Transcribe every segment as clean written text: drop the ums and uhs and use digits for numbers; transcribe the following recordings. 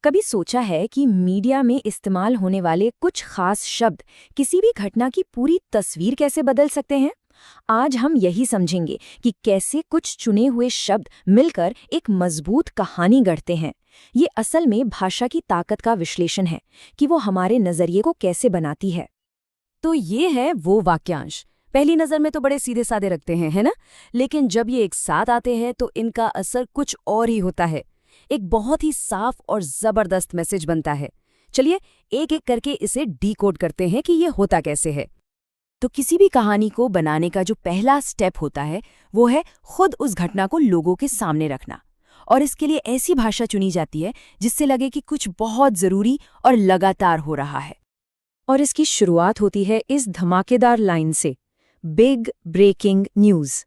कभी सोचा है कि मीडिया में इस्तेमाल होने वाले कुछ खास शब्द किसी भी घटना की पूरी तस्वीर कैसे बदल सकते हैं? आज हम यही समझेंगे कि कैसे कुछ चुने हुए शब्द मिलकर एक मजबूत कहानी गढ़ते हैं। ये असल में भाषा की ताकत का विश्लेषण है कि वो हमारे नजरिए को कैसे बनाती है। तो ये है वो वाक्यांश। पहली नज़र में तो बड़े सीधे साधे लगते हैं, है ना? लेकिन जब ये एक साथ आते हैं तो इनका असर कुछ और ही होता है। एक बहुत ही साफ और जबरदस्त मैसेज बनता है। चलिए एक एक करके इसे डीकोड करते हैं कि ये होता कैसे है। तो किसी भी कहानी को बनाने का जो पहला स्टेप होता है वो है खुद उस घटना को लोगों के सामने रखना। और इसके लिए ऐसी भाषा चुनी जाती है जिससे लगे कि कुछ बहुत ज़रूरी और लगातार हो रहा है। और इसकी शुरुआत होती है इस धमाकेदार लाइन से, बिग ब्रेकिंग न्यूज़।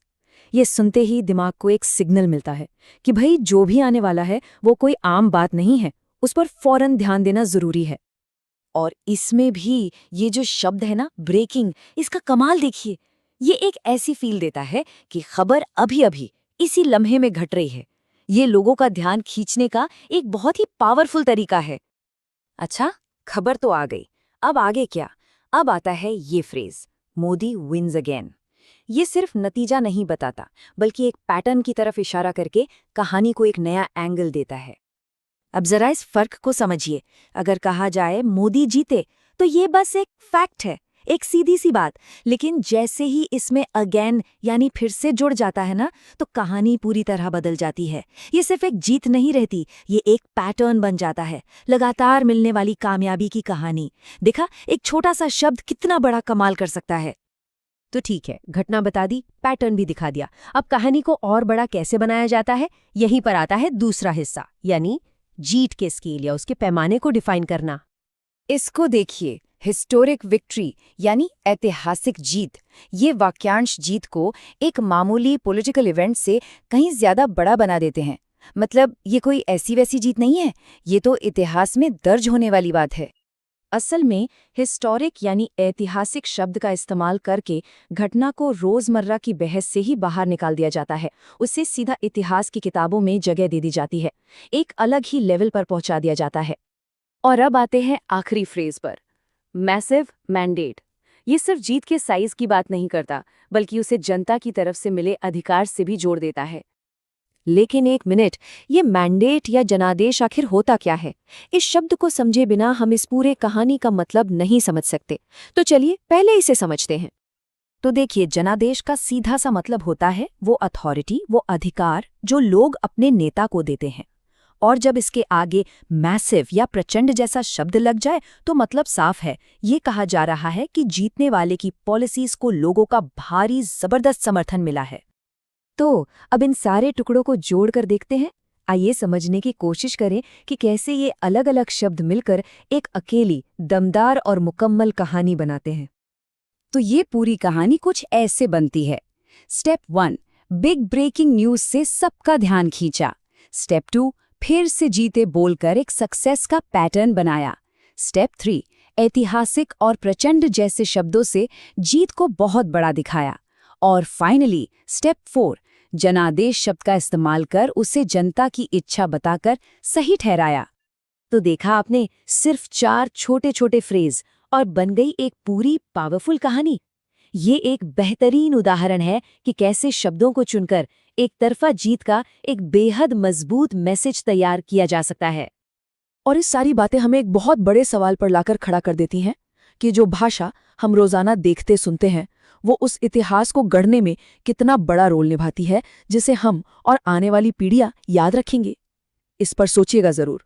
ये सुनते ही दिमाग को एक सिग्नल मिलता है कि भाई जो भी आने वाला है वो कोई आम बात नहीं है, उस पर फौरन ध्यान देना जरूरी है। और इसमें भी ये जो शब्द है ना, ब्रेकिंग, इसका कमाल देखिए। ये एक ऐसी फील देता है कि खबर अभी अभी इसी लम्हे में घट रही है। ये लोगों का ध्यान खींचने का एक बहुत ही पावरफुल तरीका है। अच्छा, खबर तो आ गई, अब आगे क्या? अब आता है ये फ्रेज, मोदी विन्स अगेन। ये सिर्फ नतीजा नहीं बताता, बल्कि एक पैटर्न की तरफ इशारा करके कहानी को एक नया एंगल देता है। अब जरा इस फर्क को समझिए। अगर कहा जाए मोदी जीते, तो ये बस एक फैक्ट है, एक सीधी सी बात। लेकिन जैसे ही इसमें अगेन यानी फिर से जुड़ जाता है ना, तो कहानी पूरी तरह बदल जाती है। ये सिर्फ एक जीत नहीं रहती, ये एक पैटर्न बन जाता है, लगातार मिलने वाली कामयाबी की कहानी। देखा, एक छोटा सा शब्द कितना बड़ा कमाल कर सकता है। तो ठीक है, घटना बता दी, पैटर्न भी दिखा दिया। अब कहानी को और बड़ा कैसे बनाया जाता है, यहीं पर आता है दूसरा हिस्सा, यानी जीत के स्केल या उसके पैमाने को डिफाइन करना। इसको देखिए, हिस्टोरिक विक्ट्री यानी ऐतिहासिक जीत। ये वाक्यांश जीत को एक मामूली पॉलिटिकल इवेंट से कहीं ज्यादा बड़ा बना देते हैं। मतलब ये कोई ऐसी वैसी जीत नहीं है, ये तो इतिहास में दर्ज होने वाली बात है। असल में हिस्टोरिक यानी ऐतिहासिक शब्द का इस्तेमाल करके घटना को रोजमर्रा की बहस से ही बाहर निकाल दिया जाता है, उसे सीधा इतिहास की किताबों में जगह दे दी जाती है, एक अलग ही लेवल पर पहुंचा दिया जाता है। और अब आते हैं आखिरी फ्रेज पर, मैसिव मैंडेट। ये सिर्फ जीत के साइज की बात नहीं करता, बल्कि उसे जनता की तरफ से मिले अधिकार से भी जोड़ देता है। लेकिन एक मिनट, ये मैंडेट या जनादेश आखिर होता क्या है? इस शब्द को समझे बिना हम इस पूरे कहानी का मतलब नहीं समझ सकते। तो चलिए पहले इसे समझते हैं। तो देखिए, जनादेश का सीधा सा मतलब होता है वो अथॉरिटी, वो अधिकार जो लोग अपने नेता को देते हैं। और जब इसके आगे मैसिव या प्रचंड जैसा शब्द लग जाए तो मतलब साफ है, ये कहा जा रहा है कि जीतने वाले की पॉलिसीज को लोगों का भारी जबरदस्त समर्थन मिला है। तो अब इन सारे टुकड़ों को जोड़कर देखते हैं। आइए समझने की कोशिश करें कि कैसे ये अलग अलग शब्द मिलकर एक अकेली, दमदार और मुकम्मल कहानी बनाते हैं। तो ये पूरी कहानी कुछ ऐसे बनती है। स्टेप 1, बिग ब्रेकिंग न्यूज से सबका ध्यान खींचा। स्टेप 2, फिर से जीते बोलकर एक सक्सेस का पैटर्न बनाया। स्टेप 3, ऐतिहासिक और प्रचंड जैसे शब्दों से जीत को बहुत बड़ा दिखाया। और फाइनली स्टेप 4, जनादेश शब्द का इस्तेमाल कर उसे जनता की इच्छा बताकर सही ठहराया। तो देखा आपने, सिर्फ 4 छोटे छोटे फ्रेज और बन गई एक पूरी पावरफुल कहानी। ये एक बेहतरीन उदाहरण है कि कैसे शब्दों को चुनकर एक तरफा जीत का एक बेहद मजबूत मैसेज तैयार किया जा सकता है। और इस सारी बातें हमें एक बहुत बड़े सवाल पर लाकर खड़ा कर देती हैं कि जो भाषा हम रोजाना देखते सुनते हैं, वो उस इतिहास को गढ़ने में कितना बड़ा रोल निभाती है, जिसे हम और आने वाली पीढ़ियां याद रखेंगे। इस पर सोचिएगा जरूर।